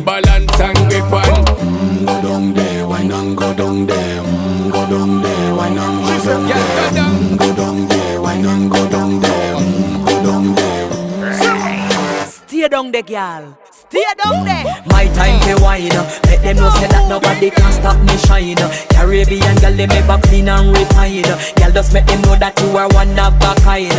balance and grip on. Go down there, why not go down there? Go down there, why not go down there? Go down there, why not go down there? Go down there. Stay down there, girl. Stay down there. My time to wine. Let them know say that nobody can stop me shine. Caribbean girl, they make up clean and refine. Girl, just make them know that you are one of a kind.